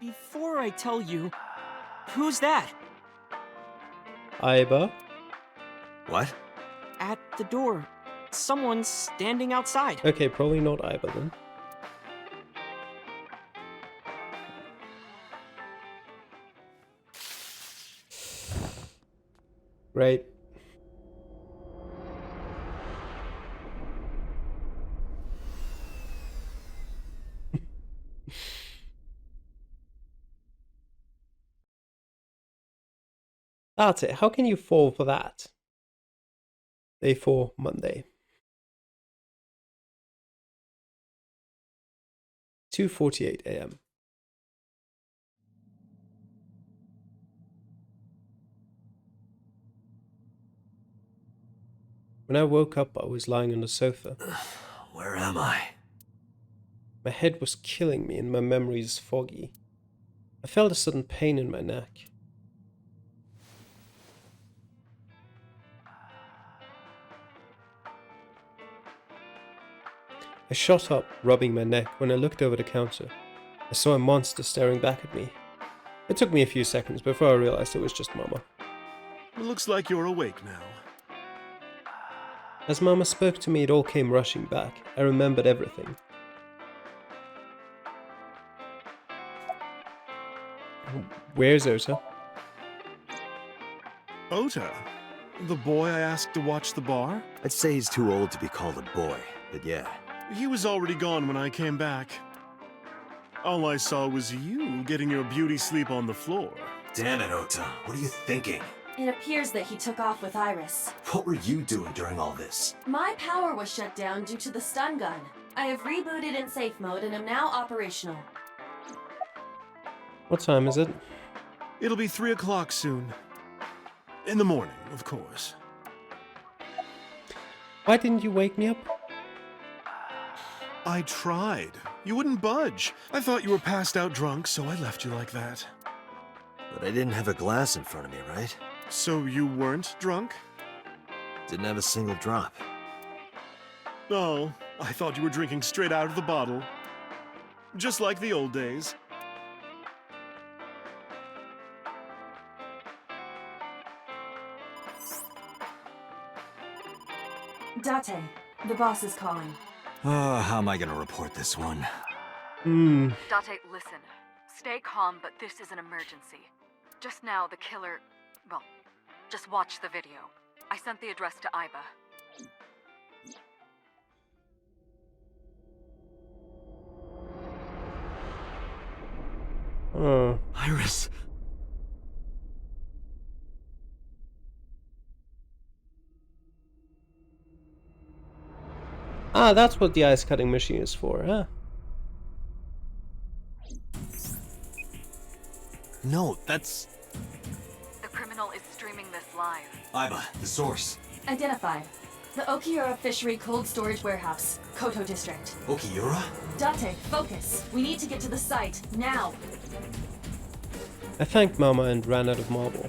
Before I tell you, who's that? Aiba? What? At the door. Someone's standing outside. Okay, probably not Aiba then. Great. That's it. How can you fall for that? Day 4, Monday. 2:48 a.m. When I woke up, I was lying on the sofa. Where am I? My head was killing me and my memories foggy. I felt a sudden pain in my neck. I shot up, rubbing my neck. When I looked over the counter, I saw a monster staring back at me. It took me a few seconds before I realized it was just Mama. It looks like you're awake now. As Mama spoke to me, it all came rushing back. I remembered everything. Where's Ota? Ota? The boy I asked to watch the bar? I'd say he's too old to be called a boy, but yeah. He was already gone when I came back. All I saw was you getting your beauty sleep on the floor. Damn it, Ota. What are you thinking? It appears that he took off with Iris. What were you doing during all this? My power was shut down due to the stun gun. I have rebooted in safe mode and am now operational. What time is it? It'll be 3 o'clock soon. In the morning, of course. Why didn't you wake me up? I tried. You wouldn't budge. I thought you were passed out drunk, so I left you like that. But I didn't have a glass in front of me, right? So you weren't drunk? Didn't have a single drop. Oh, I thought you were drinking straight out of the bottle. Just like the old days. Date, the boss is calling. Oh, how am I gonna report this one? Date, listen. Stay calm, but this is an emergency. Just now, the killer... Well, just watch the video. I sent the address to Aiba. Oh. Iris! Ah, that's what the ice cutting machine is for, huh? No, that's... The criminal is streaming this live. Aiba, the source. Identified. The Okiura Fishery Cold Storage Warehouse, Koto District. Okiura? Date, focus. We need to get to the site, now. I thanked Mama and ran out of marble.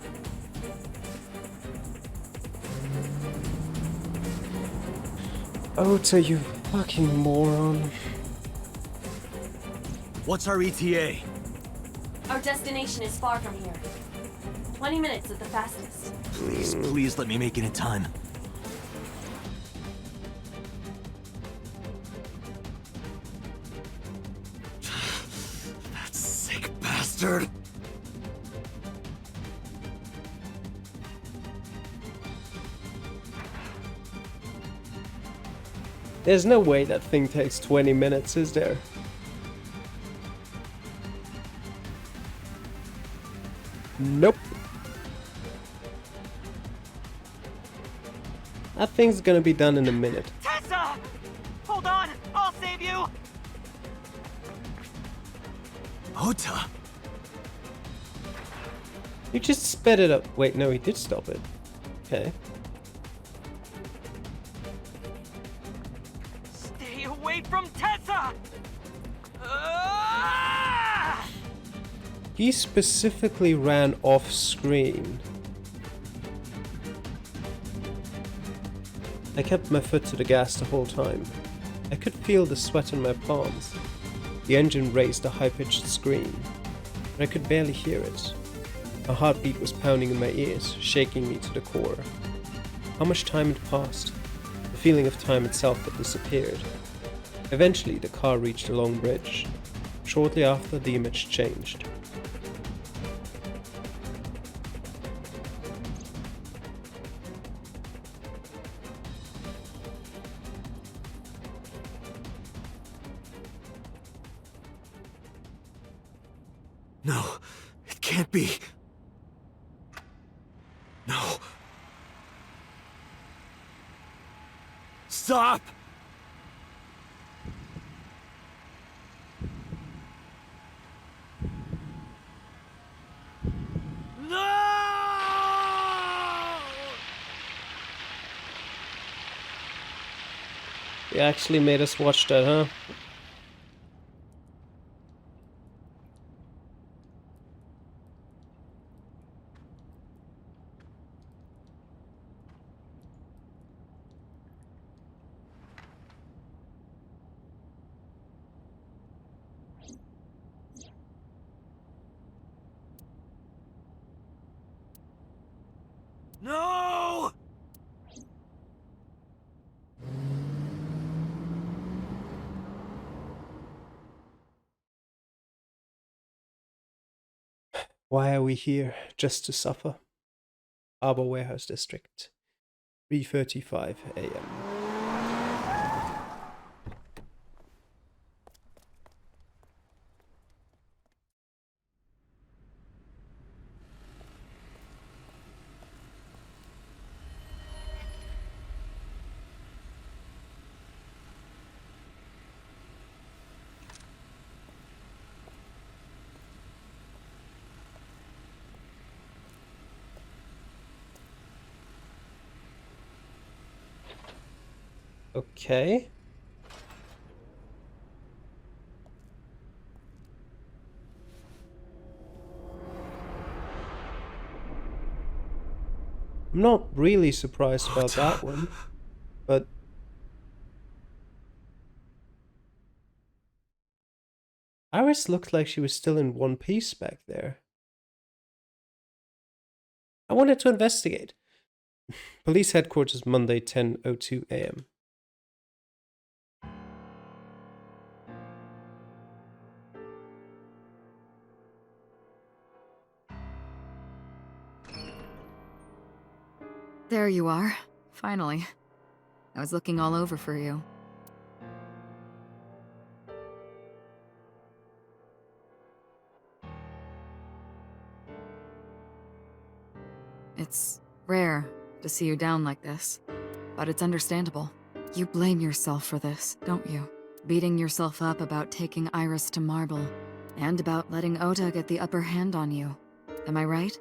Ota, you fucking moron. What's our ETA? Our destination is far from here. 20 minutes at the fastest. Please let me make it in time. That sick bastard! There's no way that thing takes 20 minutes, is there? Nope. That thing's gonna be done in a minute. Tessa! Hold on! I'll save you! Ota! You just sped it up. Wait, no, he did stop it. Okay. Stay away from Tessa! Ah! He specifically ran off screen. I kept my foot to the gas the whole time. I could feel the sweat on my palms. The engine raised a high-pitched scream. but I could barely hear it. A heartbeat was pounding in my ears, shaking me to the core. How much time had passed? The feeling of time itself had disappeared. Eventually, the car reached a long bridge. Shortly after, the image changed. No, it can't be. No. Stop! No! They actually made us watch that, huh? No! Why are we here? Just to suffer? Harbor Warehouse District. 3:35 a.m. Okay. I'm not really surprised about that one, but Iris looked like she was still in one piece back there. I wanted to investigate. Police headquarters, Monday, 10:02 a.m. There you are. Finally. I was looking all over for you. It's rare to see you down like this, but it's understandable. You blame yourself for this, don't you? Beating yourself up about taking Iris to Marble, and about letting Ota get the upper hand on you. Am I right?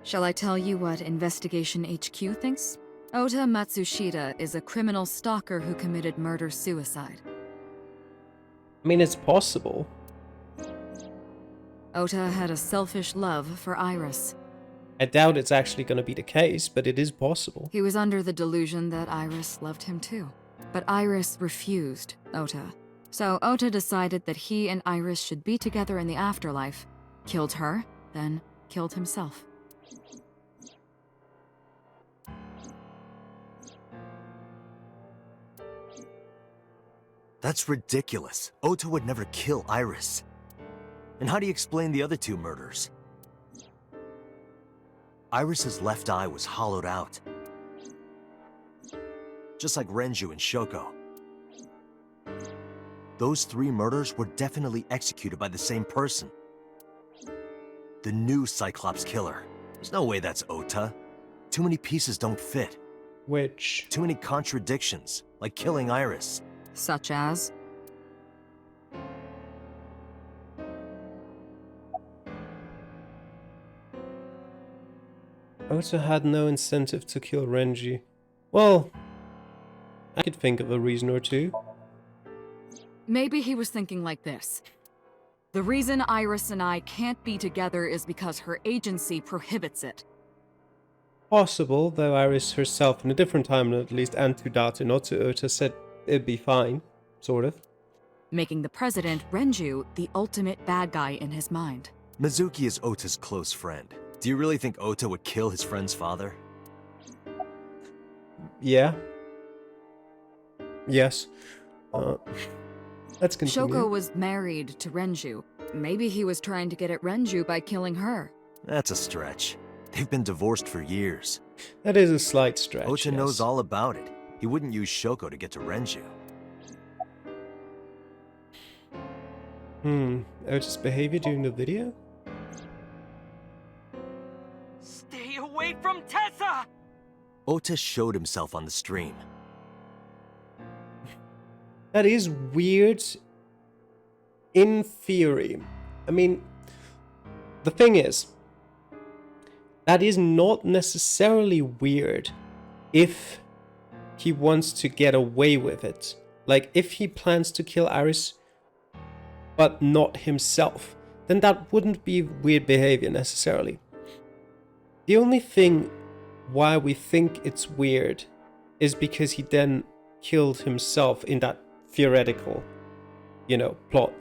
Shall I tell you what Investigation HQ thinks? Ota Matsushita is a criminal stalker who committed murder-suicide. I mean, it's possible. Ota had a selfish love for Iris. I doubt it's actually going to be the case, but it is possible. He was under the delusion that Iris loved him too. But Iris refused Ota. So Ota decided that he and Iris should be together in the afterlife, killed her, then killed himself. That's ridiculous. Ota would never kill Iris. And how do you explain the other two murders? Iris's left eye was hollowed out. Just like Renju and Shoko. Those three murders were definitely executed by the same person. The new Cyclops killer. There's no way that's Ota. Too many pieces don't fit. Which? Too many contradictions, like killing Iris. Such as? Ota had no incentive to kill Renji. Well, I could think of a reason or two. Maybe he was thinking like this. The reason Iris and I can't be together is because her agency prohibits it. Possible, though Iris herself in a different timeline at least, and to Date, not to Ota, said it'd be fine. Sort of. making the president, Renju, the ultimate bad guy in his mind. Mizuki is Ota's close friend. Do you really think Ota would kill his friend's father? Yeah. Yes. Let's continue. Shoko was married to Renju. Maybe he was trying to get at Renju by killing her. That's a stretch. They've been divorced for years. That is a slight stretch. Ota yes. knows all about it. He wouldn't use Shoko to get to Renju. Ota's behavior during the video? Stay away from Tessa! Ota showed himself on the stream. That is weird in theory. I mean, the thing is, that is not necessarily weird if he wants to get away with it. Like, if he plans to kill Iris, but not himself, then that wouldn't be weird behavior necessarily. The only thing why we think it's weird is because he then killed himself in that theoretical, plot.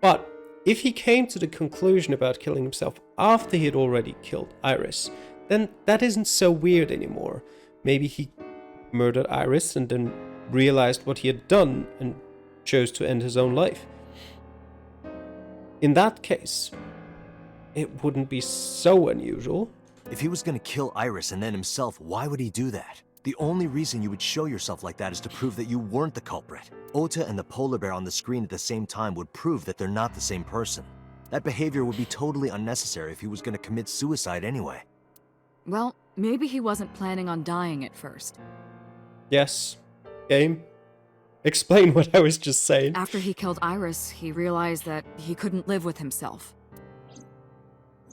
But if he came to the conclusion about killing himself after he had already killed Iris, then that isn't so weird anymore. Maybe he murdered Iris and then realized what he had done and chose to end his own life. In that case, it wouldn't be so unusual. If he was gonna kill Iris and then himself, why would he do that? The only reason you would show yourself like that is to prove that you weren't the culprit. Ota and the polar bear on the screen at the same time would prove that they're not the same person. That behavior would be totally unnecessary if he was gonna commit suicide anyway. Well, maybe he wasn't planning on dying at first. Yes. Game. Explain what I was just saying. After he killed Iris, he realized that he couldn't live with himself.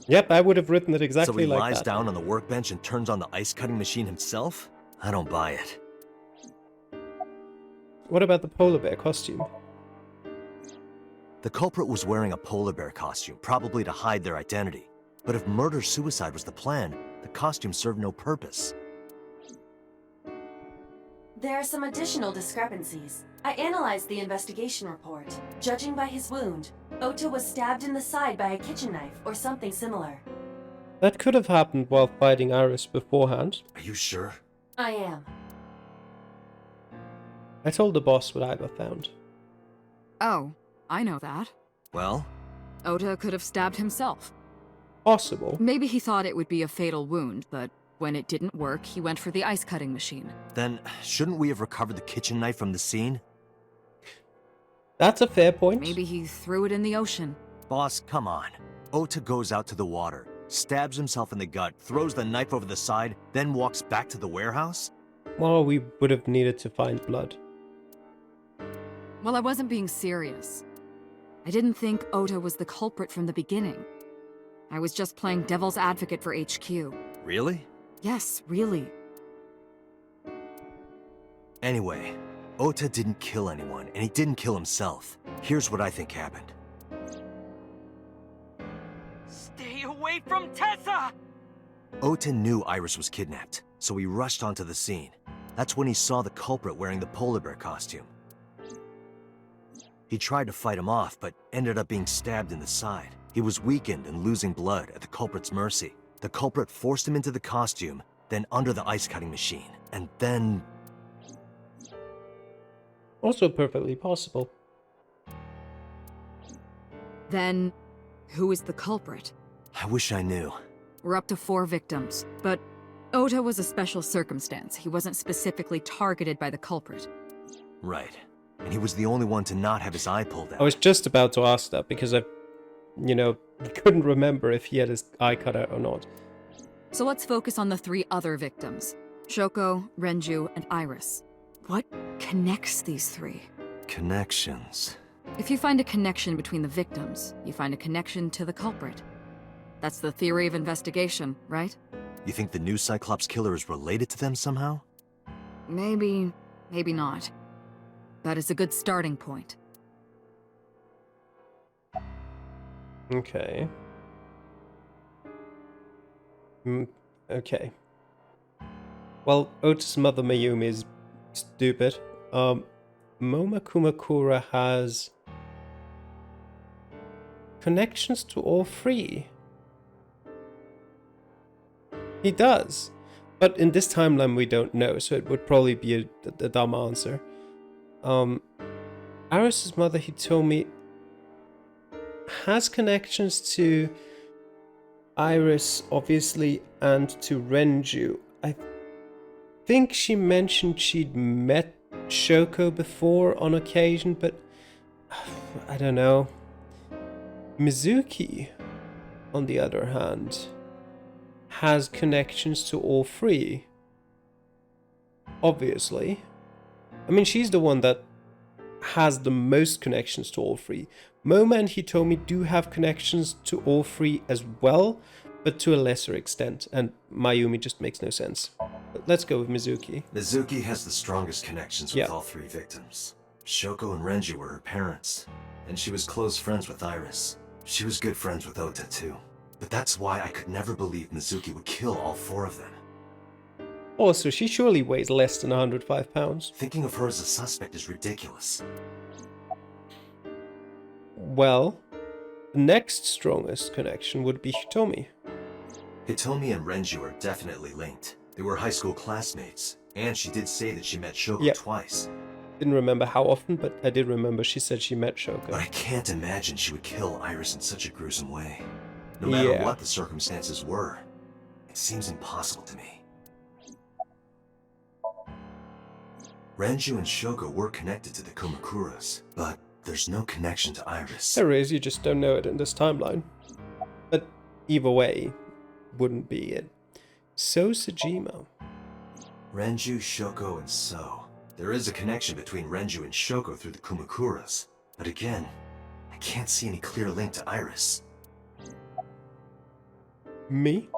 Yep, I would have written it exactly so he like lies that. down on the workbench and turns on the ice cutting machine himself? I don't buy it. What about the polar bear costume? The culprit was wearing a polar bear costume, probably to hide their identity. But if murder-suicide was the plan, the costume served no purpose. There are some additional discrepancies. I analyzed the investigation report. Judging by his wound, Ota was stabbed in the side by a kitchen knife or something similar. That could have happened while fighting Iris beforehand. Are you sure? I am. I told the boss what I've found. Oh, I know that. Well? Ota could have stabbed himself. Possible. Maybe he thought it would be a fatal wound, but when it didn't work, he went for the ice cutting machine. Then, shouldn't we have recovered the kitchen knife from the scene? That's a fair point. Maybe he threw it in the ocean. Boss, come on. Ota goes out to the water, stabs himself in the gut, throws the knife over the side, then walks back to the warehouse? Well, we would have needed to find blood. Well, I wasn't being serious. I didn't think Ota was the culprit from the beginning. I was just playing devil's advocate for HQ. Really? Yes, really. Anyway, Ota didn't kill anyone, and he didn't kill himself. Here's what I think happened. Stay away from Tessa! Ota knew Iris was kidnapped, so he rushed onto the scene. That's when he saw the culprit wearing the polar bear costume. He tried to fight him off, but ended up being stabbed in the side. He was weakened and losing blood at the culprit's mercy. The culprit forced him into the costume, then under the ice cutting machine, and then... Also perfectly possible. Then, who is the culprit? I wish I knew. We're up to 4 victims, but Ota was a special circumstance. He wasn't specifically targeted by the culprit. Right. And he was the only one to not have his eye pulled out. I was just about to ask that because I couldn't remember if he had his eye cut out or not. So let's focus on the 3 other victims. Shoko, Renju, and Iris. What connects these 3? Connections. If you find a connection between the victims, you find a connection to the culprit. That's the theory of investigation, right? You think the new Cyclops killer is related to them somehow? Maybe, maybe not. That is a good starting point. Okay. Okay. Well, Ota's mother Mayumi is stupid. Moma Kumakura has connections to all three. He does. But in this timeline we don't know, so it would probably be a dumb answer. Iris's mother, Hitomi, has connections to Iris, obviously, and to Renju. I think she mentioned she'd met Shoko before on occasion, but I don't know. Mizuki, on the other hand, has connections to all three. Obviously. I mean, she's the one that has the most connections to all three. Moma and Hitomi do have connections to all three as well, but to a lesser extent, and Mayumi just makes no sense. But let's go with Mizuki. Mizuki has the strongest connections with Yeah. all three victims. Shoko and Renju were her parents, and she was close friends with Iris. She was good friends with Ota too. But that's why I could never believe Mizuki would kill all four of them. Also, she surely weighs less than 105 pounds. Thinking of her as a suspect is ridiculous. Well, the next strongest connection would be Hitomi. Hitomi and Renju are definitely linked. They were high school classmates, and she did say that she met Shoko Yep. twice. Didn't remember how often, but I did remember she said she met Shoko. But I can't imagine she would kill Iris in such a gruesome way. No matter Yeah. what the circumstances were, it seems impossible to me. Renju and Shoko were connected to the Kumakuras, but there's no connection to Iris. There is, you just don't know it in this timeline. But either way, wouldn't be it. So Sejima. Renju, Shoko, and So. There is a connection between Renju and Shoko through the Kumakuras, but again, I can't see any clear link to Iris. Me?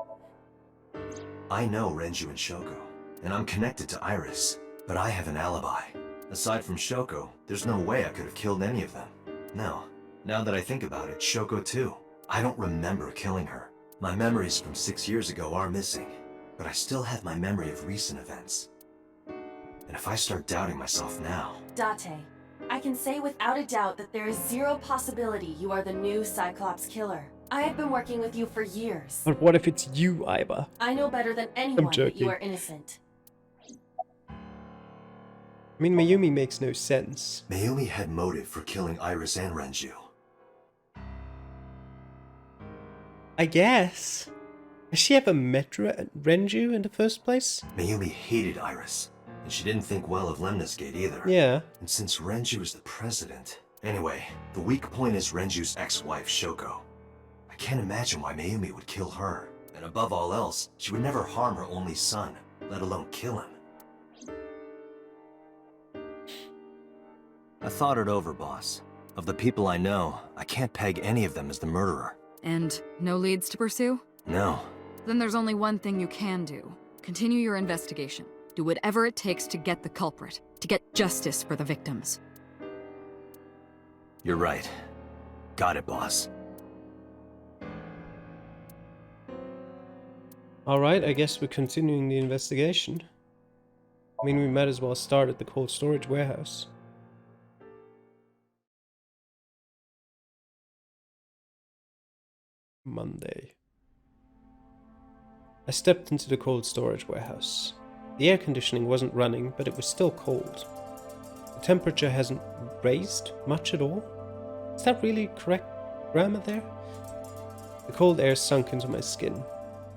I know Renju and Shoko, and I'm connected to Iris, but I have an alibi. Aside from Shoko, there's no way I could have killed any of them. No, now that I think about it, Shoko too. I don't remember killing her. My memories from 6 years ago are missing, but I still have my memory of recent events. And if I start doubting myself now... Date, I can say without a doubt that there is zero possibility you are the new Cyclops killer. I have been working with you for years. But what if it's you, Aiba? I know better than anyone that joking. you are innocent. I mean, Mayumi makes no sense. Mayumi had motive for killing Iris and Renju. I guess. Has she ever met Renju in the first place? Mayumi hated Iris, and she didn't think well of Lemnis Gate either. Yeah. And since Renju is the president... Anyway, the weak point is Renju's ex-wife, Shoko. I can't imagine why Mayumi would kill her. And above all else, she would never harm her only son, let alone kill him. I thought it over, boss. Of the people I know, I can't peg any of them as the murderer. And no leads to pursue? No. Then there's only one thing you can do. Continue your investigation. Do whatever it takes to get the culprit, to get justice for the victims. You're right. Got it, boss. Alright, I guess we're continuing the investigation. I mean, we might as well start at the cold storage warehouse. Monday. I stepped into the cold storage warehouse. The air conditioning wasn't running, but it was still cold. The temperature hasn't raised much at all. Is that really correct grammar there? The cold air sunk into my skin,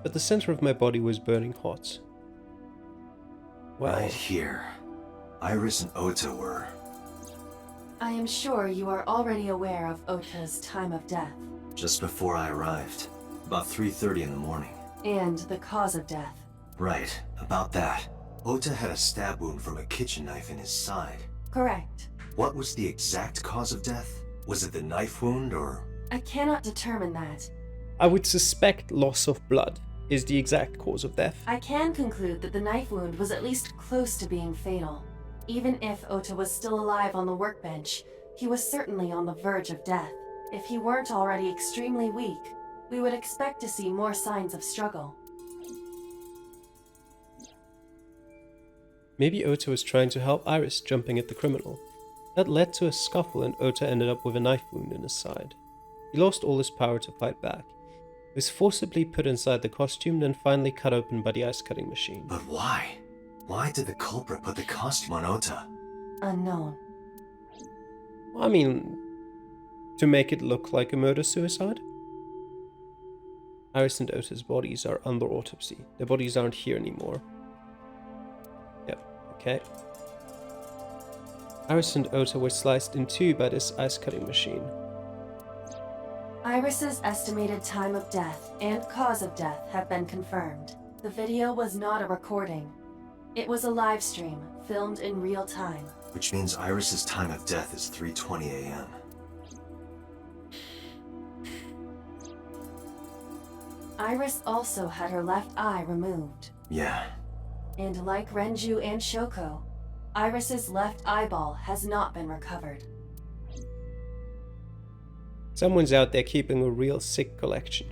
but the center of my body was burning hot. Well, Right here. Iris and Ota were... I am sure you are already aware of Ota's time of death, just before I arrived. About 3:30 in the morning. and the cause of death. Right, about that. Ota had a stab wound from a kitchen knife in his side. Correct. What was the exact cause of death? Was it the knife wound, or... I cannot determine that. I would suspect loss of blood is the exact cause of death. I can conclude that the knife wound was at least close to being fatal. Even if Ota was still alive on the workbench, he was certainly on the verge of death. If he weren't already extremely weak, we would expect to see more signs of struggle. Maybe Ota was trying to help Iris jumping at the criminal. That led to a scuffle and Ota ended up with a knife wound in his side. He lost all his power to fight back. He was forcibly put inside the costume, then finally cut open by the ice-cutting machine. But why? Why did the culprit put the costume on Ota? Unknown. I mean, to make it look like a murder-suicide? Iris and Ota's bodies are under autopsy. Their bodies aren't here anymore. Yep, okay. Iris and Ota were sliced in two by this ice-cutting machine. Iris's estimated time of death and cause of death have been confirmed. The video was not a recording. It was a live stream, filmed in real time. Which means Iris's time of death is 3:20 a.m. Iris also had her left eye removed. Yeah. And like Renju and Shoko, Iris's left eyeball has not been recovered. Someone's out there keeping a real sick collection.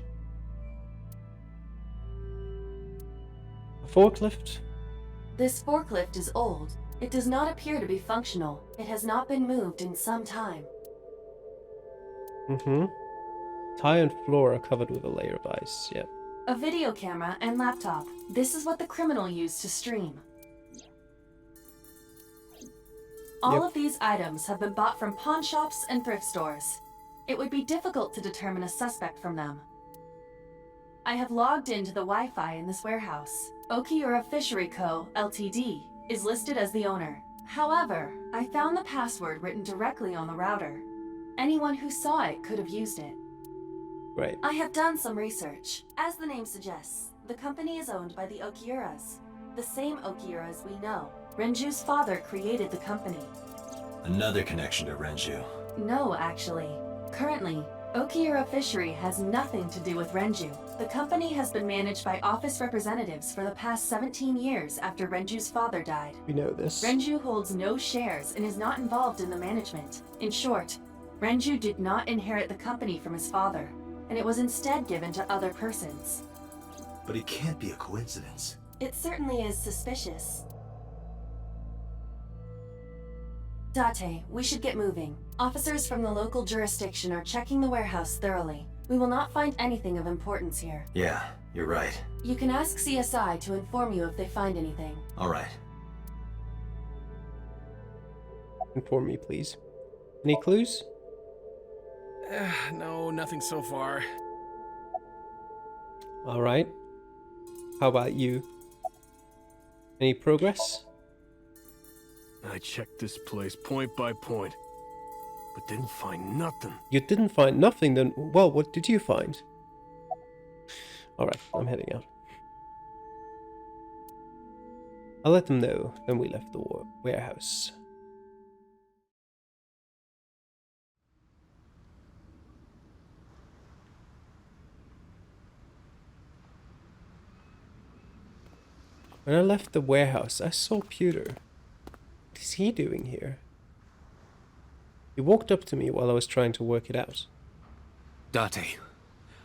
A forklift? This forklift is old. It does not appear to be functional. It has not been moved in some time. Tire and floor are covered with a layer of ice, yep. A video camera and laptop. This is what the criminal used to stream. All of these items have been bought from pawn shops and thrift stores. It would be difficult to determine a suspect from them. I have logged into the Wi-Fi in this warehouse. Okiura Fishery Co., Ltd. is listed as the owner. However, I found the password written directly on the router. Anyone who saw it could have used it. Right. I have done some research. As the name suggests, the company is owned by the Okiuras. The same Okiuras we know. Renju's father created the company. Another connection to Renju. No, actually. Currently, Okiura Fishery has nothing to do with Renju. The company has been managed by office representatives for the past 17 years after Renju's father died. We know this. Renju holds no shares and is not involved in the management. In short, Renju did not inherit the company from his father, and it was instead given to other persons. But it can't be a coincidence. It certainly is suspicious. Date, we should get moving. Officers from the local jurisdiction are checking the warehouse thoroughly. We will not find anything of importance here. Yeah, you're right. You can ask CSI to inform you if they find anything. All right. Inform me, please. Any clues? No, nothing so far. Alright. How about you? Any progress? I checked this place point by point, but didn't find nothing. You didn't find nothing, then, well, what did you find? Alright, I'm heading out. I'll let them know when we left the warehouse. When I left the warehouse, I saw Pewter. What is he doing here? He walked up to me while I was trying to work it out. Date,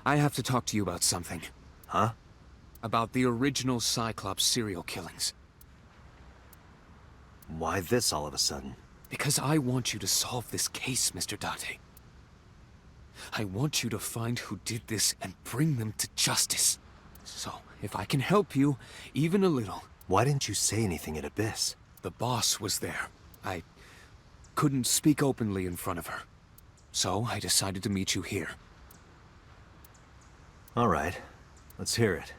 I have to talk to you about something. Huh? About the original Cyclops serial killings. Why this all of a sudden? Because I want you to solve this case, Mr. Date. I want you to find who did this and bring them to justice. So, if I can help you, even a little... Why didn't you say anything at Abyss? The boss was there. I couldn't speak openly in front of her. So, I decided to meet you here. All right. Let's hear it.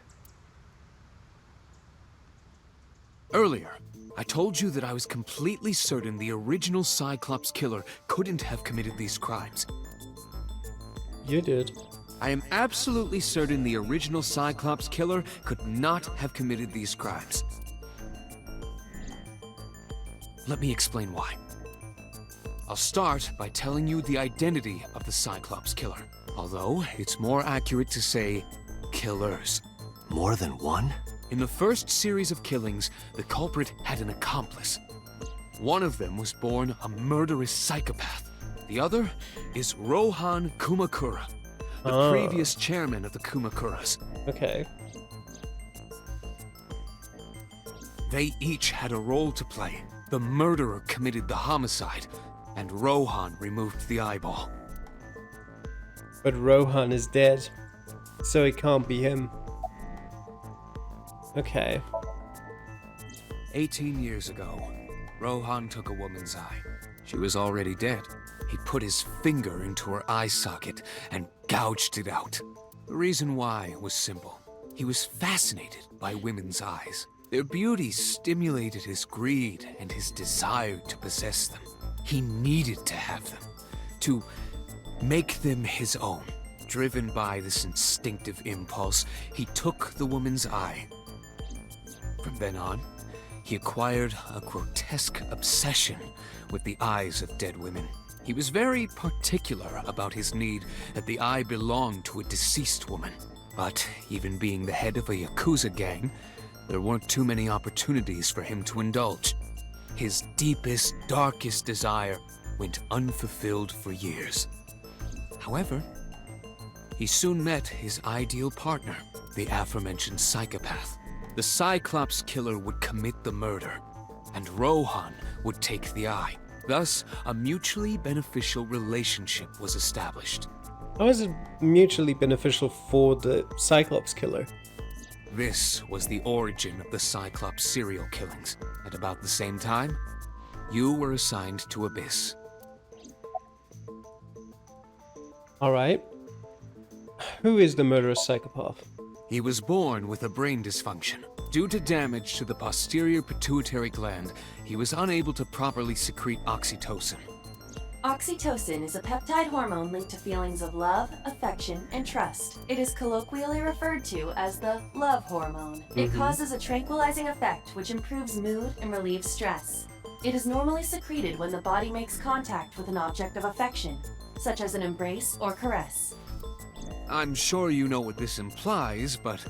Earlier, I told you that I was completely certain the original Cyclops killer couldn't have committed these crimes. You did. I am absolutely certain the original Cyclops killer could not have committed these crimes. Let me explain why. I'll start by telling you the identity of the Cyclops killer, although it's more accurate to say killers. More than one? In the first series of killings, the culprit had an accomplice. One of them was born a murderous psychopath. The other is Rohan Kumakura, the previous chairman of the Kumakuras. Okay. They each had a role to play. The murderer committed the homicide. and Rohan removed the eyeball. But Rohan is dead, so it can't be him. Okay. 18 years ago, Rohan took a woman's eye. She was already dead. He put his finger into her eye socket and gouged it out. The reason why was simple. He was fascinated by women's eyes. Their beauty stimulated his greed and his desire to possess them. He needed to have them, to make them his own. Driven by this instinctive impulse, he took the woman's eye. From then on, he acquired a grotesque obsession with the eyes of dead women. He was very particular about his need that the eye belonged to a deceased woman. But even being the head of a Yakuza gang, there weren't too many opportunities for him to indulge. His deepest, darkest desire went unfulfilled for years. However, he soon met his ideal partner, the aforementioned psychopath. The Cyclops killer would commit the murder, and Rohan would take the eye. Thus, a mutually beneficial relationship was established. How is it mutually beneficial for the Cyclops killer? This was the origin of the Cyclops serial killings. At about the same time, you were assigned to Abyss. Alright. Who is the murderous psychopath? He was born with a brain dysfunction. Due to damage to the posterior pituitary gland, he was unable to properly secrete oxytocin. Oxytocin is a peptide hormone linked to feelings of love, affection, and trust. It is colloquially referred to as the love hormone. It causes a tranquilizing effect which improves mood and relieves stress. It is normally secreted when the body makes contact with an object of affection, such as an embrace or caress. I'm sure you know what this implies, but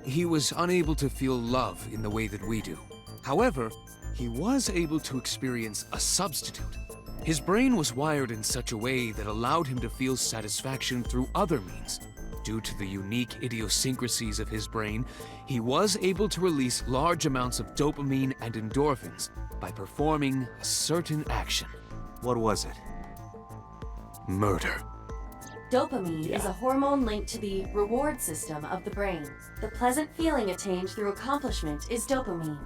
he was unable to feel love in the way that we do. However, he was able to experience a substitute. His brain was wired in such a way that allowed him to feel satisfaction through other means. Due to the unique idiosyncrasies of his brain, he was able to release large amounts of dopamine and endorphins by performing a certain action. What was it? Murder. Dopamine is a hormone linked to the reward system of the brain. The pleasant feeling attained through accomplishment is dopamine.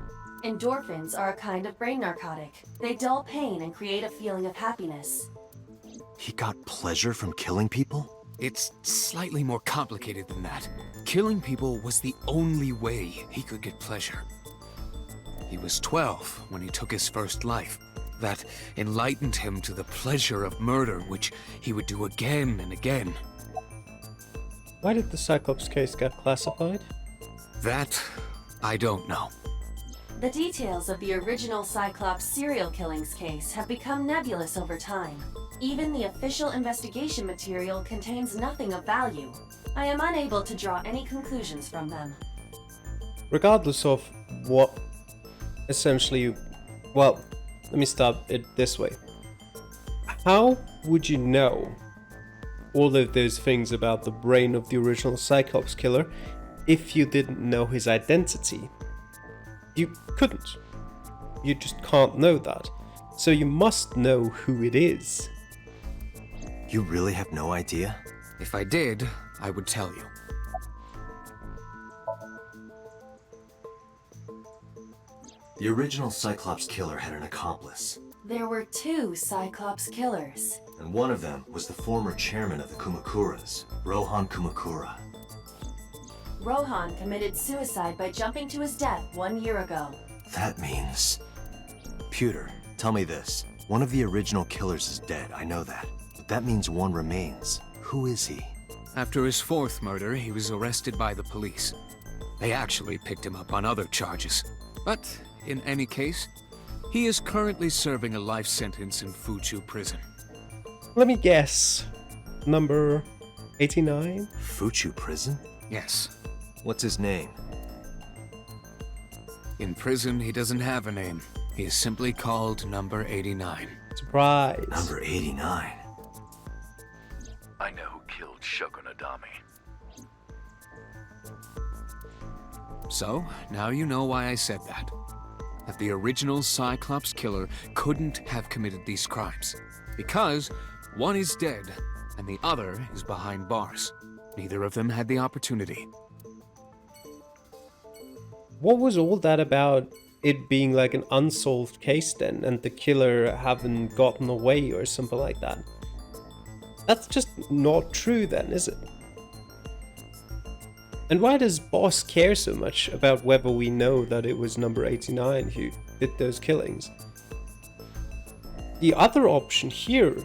Endorphins are a kind of brain narcotic. They dull pain and create a feeling of happiness. He got pleasure from killing people? It's slightly more complicated than that. Killing people was the only way he could get pleasure. He was 12 when he took his first life. That enlightened him to the pleasure of murder, which he would do again and again. Why did the Cyclops case get classified? That, I don't know. The details of the original Cyclops serial killings case have become nebulous over time. Even the official investigation material contains nothing of value. I am unable to draw any conclusions from them. Regardless of what essentially... Well, let me start it this way. How would you know all of those things about the brain of the original Cyclops killer if you didn't know his identity? You couldn't. You just can't know that. So you must know who it is. You really have no idea? If I did, I would tell you. The original Cyclops killer had an accomplice, There were two Cyclops killers. and one of them was the former chairman of the Kumakuras, Rohan Kumakura. Rohan committed suicide by jumping to his death 1 year ago. That means... Pewter, tell me this. One of the original killers is dead, I know that. But that means one remains. Who is he? After his fourth murder, he was arrested by the police. They actually picked him up on other charges. But, in any case, he is currently serving a life sentence in Fuchu prison. Let me guess. Number 89? Fuchu prison? Yes. What's his name? In prison, he doesn't have a name. He is simply called Number 89. Surprise. Number 89. I know who killed Shakonadami. So, now you know why I said that. that the original Cyclops killer couldn't have committed these crimes. Because one is dead and the other is behind bars. Neither of them had the opportunity. What was all that about it being like an unsolved case then, and the killer having gotten away or something like that? That's just not true then, is it? And why does Boss care so much about whether we know that it was number 89 who did those killings? The other option here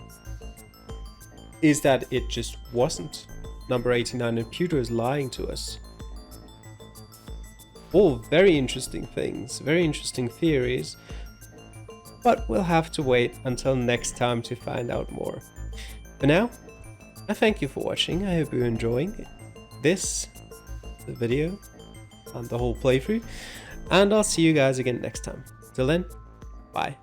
is that it just wasn't number 89 and Pewter is lying to us. All very interesting things, very interesting theories, but we'll have to wait until next time to find out more. For now, I thank you for watching. I hope you're enjoying this, the video, and the whole playthrough, and I'll see you guys again next time. Till then, bye.